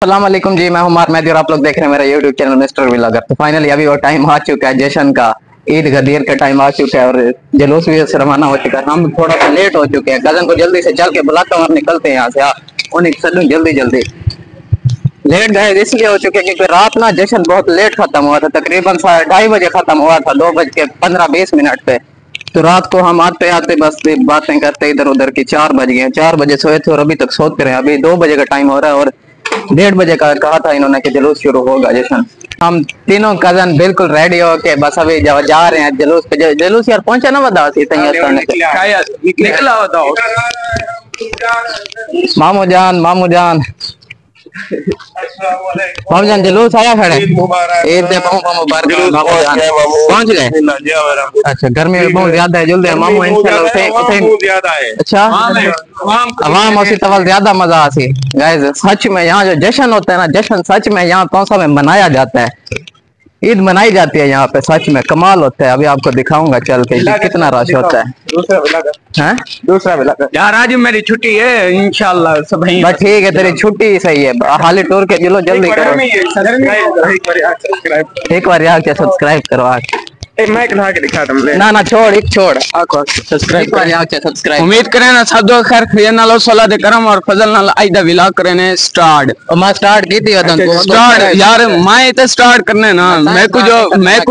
अस्सलाम वालेकुम जी, मैं हूं उमर मेहदी और आप लोग देख रहे हैं मेरा यूट्यूब चैनल मिस्टर व्लॉगर। तो फाइनली अभी वो टाइम आ चुका है जश्न का, ईद गदीर का टाइम आ चुका है और जुलूस भी से रवाना हो चुका है। हम थोड़ा सा लेट हो चुके हैं, कजन को जल्दी से चल के बुलाता हूँ और निकलते हैं यहाँ से। उन्हें चलूँ जल्दी जल्दी। लेट गए इसलिए हो चुके हैं क्योंकि रात ना जश्न बहुत लेट खत्म हुआ था, तकरीबन 2:30 बजे खत्म हुआ था, 2:15-20 पे। तो रात को हम आते आते बस बातें करते इधर उधर की 4 बज गए। 4 बजे सोए थे और अभी तक सोते रहे। अभी 2 बजे का टाइम हो रहा है और 1:30 बजे का कहा था इन्होंने कि जुलूस शुरू होगा जश्न। हम तीनों कजन बिल्कुल रेडी हो के बस अभी जा रहे हैं जुलूस पे। जुलूस यार पहुंचा ना बता निकला बताओ। मामू जान मामू जान जुलूस आया खड़े पहुंच गए। अच्छा गर्मी में बहुत ज्यादा है, जल्दी मामू अच्छा आवाम उसी तवल ज्यादा मजा आसी। गाइस सच में यहाँ जो जश्न होता है ना, जश्न सच में यहाँ तौसा में मनाया जाता है, ईद मनाई जाती है यहाँ पे, सच में कमाल होता है। अभी आपको दिखाऊंगा चल के कितना रश होता है। दूसरा यार आज मेरी छुट्टी है इंशाल्लाह सब बस ठीक है, तेरी छुट्टी सही है। हाली टूर के चलो जल्दी करो, एक बार यार क्या सब्सक्राइब करो आज। मैं कहा के दिखा तुम ना ना छोड़ एक छोड़ आको सब्सक्राइब कर यार क्या सब्सक्राइब। उम्मीद करें ना सब दो खैर खैर नालो सोला दे करम और फजल नाल आइदा विला करे ने स्टार्ट। और मैं स्टार्ट की थी वदन को स्टार्ट यार मैं तो स्टार्ट करने ना मैं को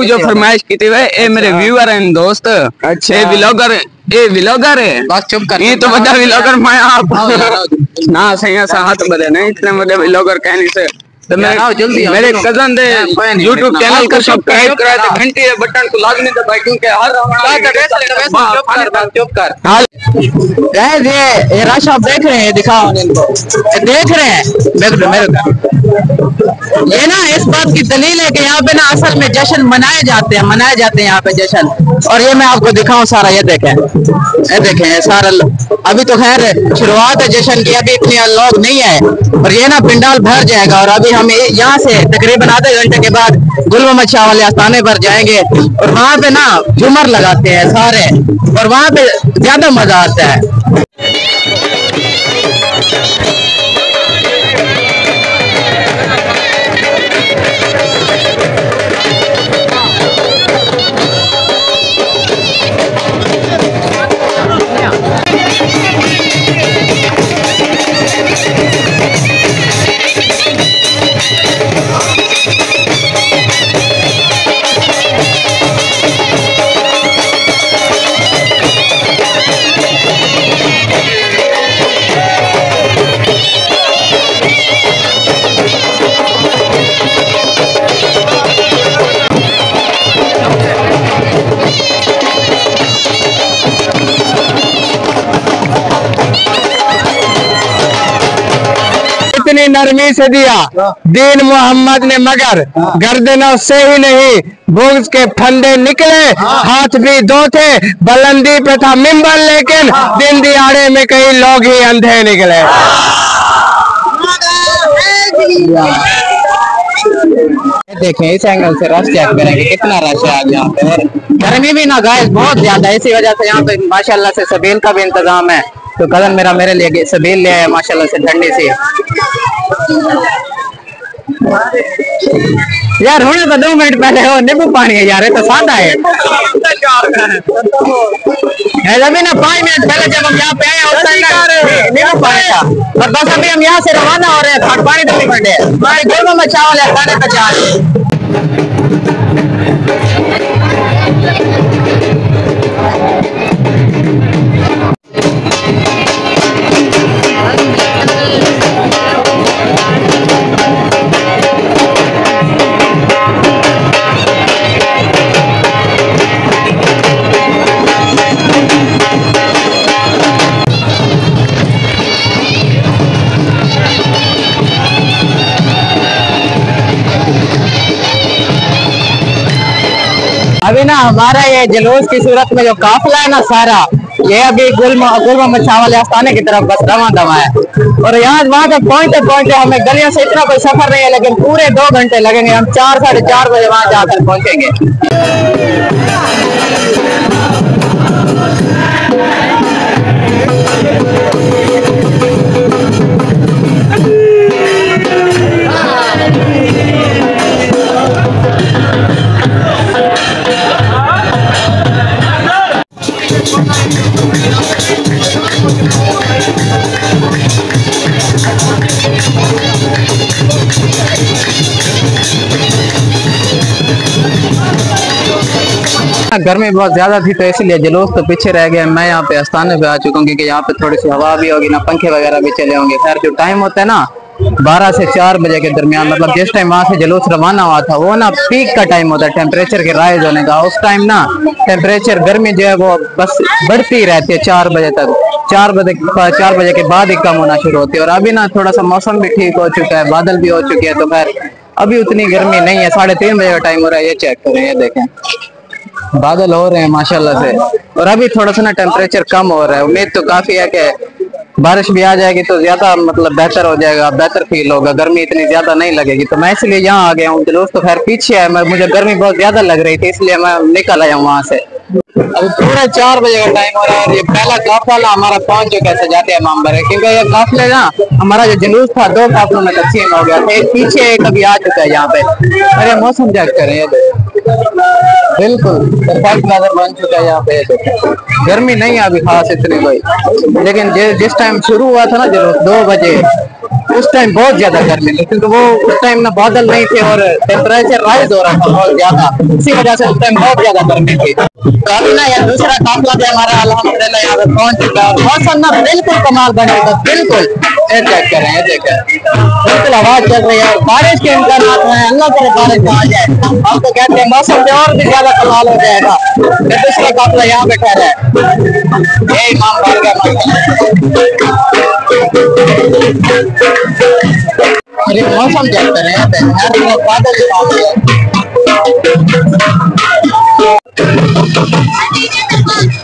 जो फरमाइश की थी वे ए मेरे व्यूअर हैं दोस्त। अच्छा ए व्लॉगर है बस चुप कर, ये तो बड़ा व्लॉगर मैं आप ना सही सा हाथ बदे नहीं इतने बड़े व्लॉगर कहने से। तो मैं मेरे कजन दे YouTube चैनल को सब्सक्राइब करा दे, घंटी है बटन को लाजमी दबाए क्योंकि हर चुप कर गाइस ये रश आप देख रहे हैं, दिखाओ इनको देख रहे हैं मेरे ये ना इस बात की दलील है कि यहाँ पे ना असल में जश्न मनाए जाते हैं यहाँ पे जश्न। और ये मैं आपको दिखाऊं सारा, ये देखें सारा। अभी तो खैर शुरुआत है जश्न की, अभी इतने लोग नहीं आए और ये ना पिंडाल भर जाएगा। और अभी हम यहाँ से तकरीबन आधे घंटे के बाद गुल मोहम्मद शाह वाले आस्थाने पर जाएंगे और वहाँ पे ना झूमर लगाते हैं सारे और वहाँ पे ज्यादा मजा आता है। इतनी नरमी से दिया दीन मोहम्मद ने मगर गर्दनों से ही नहीं बुग़्ज़ के फंदे निकले, हाथ भी दो थे बुलंदी पे था मिंबर लेकिन दिन दिहाड़े में कई लोग ही अंधे निकले। देखें इस एंगल से रश चेक करेंगे कितना रश है आज यहाँ पे। और गर्मी भी ना गाइस बहुत ज्यादा है, इसी वजह से यहाँ पे माशाल्लाह से सबील का भी इंतजाम है। तो कजन मेरे लिए सबील ले आया माशाल्लाह से ठंडी सी। यार होने तो 2 मिनट पहले हो नींबू पानी है यार, ये तो सादा है। अभी ना 5 मिनट पहले जब हम यहाँ पे आए उस टाइम नींबू पानी था और बस अभी हम यहाँ से रवाना हो रहे हैं, पानी तो नहीं पड़े हमारे गुल मोहम्मद शाह वाले आस्थाने पर जा रहे हैं। अभी ना हमारा ये जुलूस की सूरत में जो काफिला है ना सारा, ये अभी गुल मोहम्मद शाह वाले आस्थाने की तरफ बस रवां दवा है। और यहाँ वहाँ तक पहुँचते हमें गलियों से इतना कोई सफर नहीं है, लेकिन पूरे 2 घंटे लगेंगे। हम 4-4:30 बजे वहाँ जाकर पहुँचेंगे। गर्मी बहुत ज्यादा थी तो इसलिए जुलूस तो पीछे रह गया। मैं यहाँ पे आस्थाने पे आ चुका हूँ क्योंकि यहाँ पे थोड़ी सी हवा भी होगी ना, पंखे वगैरह भी चले होंगे। खैर जो टाइम होता है ना 12 से 4 बजे के दरमियान, मतलब जिस टाइम वहां से जुलूस रवाना हुआ था वो ना पीक का टाइम होता है टेम्परेचर के राइज होने का। उस टाइम ना टेम्परेचर गर्मी जो है वो बस बढ़ती रहती है 4 बजे तक। 4 बजे के बाद ही कम होना शुरू होती है। और अभी ना थोड़ा सा मौसम भी ठीक हो चुका है, बादल भी हो चुके हैं, तो खैर अभी उतनी गर्मी नहीं है। 3:30 बजे का टाइम हो रहा है, ये चेक करें, ये देखें बादल हो रहे हैं माशाल्लाह से। और अभी थोड़ा सा ना टेम्परेचर कम हो रहा है। उम्मीद तो काफी है कि बारिश भी आ जाएगी तो ज्यादा मतलब बेहतर हो जाएगा, बेहतर फील होगा, गर्मी इतनी ज्यादा नहीं लगेगी। तो मैं इसलिए यहाँ आ गया हूँ। जुलूस तो खैर पीछे है, मुझे गर्मी बहुत ज्यादा लग रही थी इसलिए मैं निकल आया हूँ वहां से। अभी पूरा 4 बजे का टाइम हो रहा है और ये पहला काफिला हमारा पहुंच चुका है सजाते इमाम बारगाह। क्योंकि ये काफिले ना हमारा जो जुलूस था 2 काफिलों में तकसीम हो गया था। एक पीछे एक अभी आ चुका है यहाँ पे। अरे मौसम चेक करें, ये बिल्कुल परफेक्ट नजर बन चुका है यहाँ पे। गर्मी नहीं है अभी खास इतनी कोई, लेकिन जिस टाइम शुरू हुआ था ना जुलूस 2 बजे, उस टाइम बहुत ज्यादा गर्मी थी क्योंकि वो उस टाइम ना बादल नहीं थे और टेम्परेचर राइज हो रहा था बहुत ज्यादा। इसी वजह से उस टाइम बहुत ज्यादा गर्मी थी। तो अभी ना यार दूसरा काफिला भी हमारा अल्हम्दुलिल्लाह यहाँ पे पहुंच चुका है। मौसम ना बिल्कुल कमाल बन चुका है, बिल्कुल चेक करें, ये देखें बिल्कुल आवाज चल रही है और बारिश के इम्कान हैं। अल्लाह करे बारिश आ जाए। हम तो कहते हैं मौसम से और भी ज्यादा कमाल हो जाएगा। दूसरा काफिला यहाँ पे ठहरा है, ये इमाम बारगाह। अरे मौसम चेक करें, बादल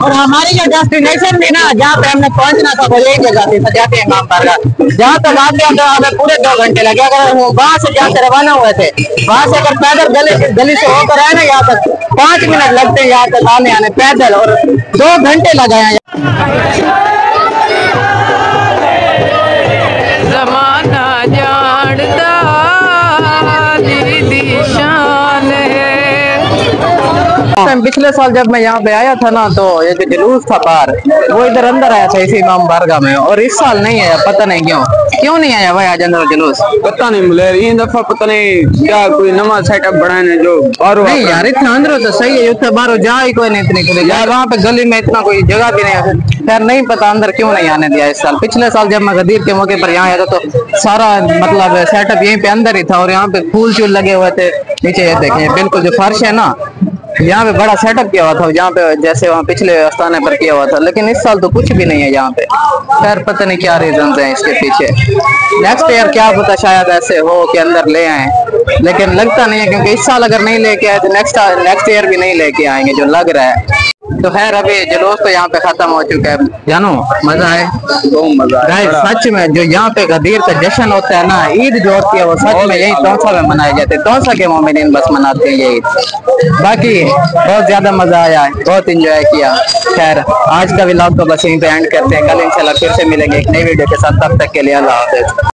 और हमारी जो डेस्टिनेशन थी ना जहाँ पे हमने पहुंचना था वो यही जगह थी सजाते इमाम बारगाह। जहाँ तक आते आते हमें पूरे 2 घंटे लगे। अगर वहां से जहाँ से रवाना हुए थे वहां से अगर पैदल गली से होकर आए ना यहाँ तक 5 मिनट लगते हैं यहाँ तक आने पैदल, और 2 घंटे लगाए। पिछले साल जब मैं यहाँ पे आया था ना तो ये जो जुलूस था बाहर वो इधर अंदर आया था इसी इमाम बारगाह में, और इस साल नहीं आया। पता नहीं क्यों नहीं आया भाई आज अंदर जुलूस, पता नहीं मुझे इन दफा पता नहीं क्या कोई नवा सेटअप बनाने जो बाहर। नहीं यार इतना अंदर तो सही है, इतना बाहर जा ही कोई नहीं इतनी खुली यार। वहाँ पे गली में इतना कोई जगह भी नहीं है। खैर नहीं पता अंदर क्यों नहीं आने दिया इस साल। पिछले साल जब मैं गदीर के मौके पर यहाँ आया था तो सारा मतलब सेटअप यहीं पे अंदर ही था और यहाँ पे फूल चूल लगे हुए थे नीचे। ये देखें बिल्कुल जो फर्श है ना यहाँ पे बड़ा सेटअप किया हुआ था, जहाँ पे जैसे वहाँ पिछले आस्थाने पर किया हुआ था। लेकिन इस साल तो कुछ भी नहीं है यहाँ पे। खैर पता नहीं क्या रीजन है इसके पीछे। नेक्स्ट ईयर क्या पता शायद ऐसे हो कि अंदर ले आए, लेकिन लगता नहीं है क्योंकि इस साल अगर नहीं लेके आए तो नेक्स्ट ईयर भी नहीं लेके आएंगे जो लग रहा है। तो खैर अभी जुलूस तो यहाँ पे खत्म हो चुका है। जानो मजा है, सच में जो यहाँ पे गदीर का जश्न होता है ना, ईद जो होती है वो सच में यही तौसा में मनाई जाती है। तौसा के मोमिनीन बस मनाते हैं ये ईद। बाकी बहुत ज्यादा मजा आया, बहुत इंजॉय किया। खैर आज का व्लॉग तो बस यहीं पे एंड करते हैं। कल इंशाल्लाह फिर से मिलेंगे एक नई वीडियो के साथ। तब तक के लिए अल्लाह हाफिज।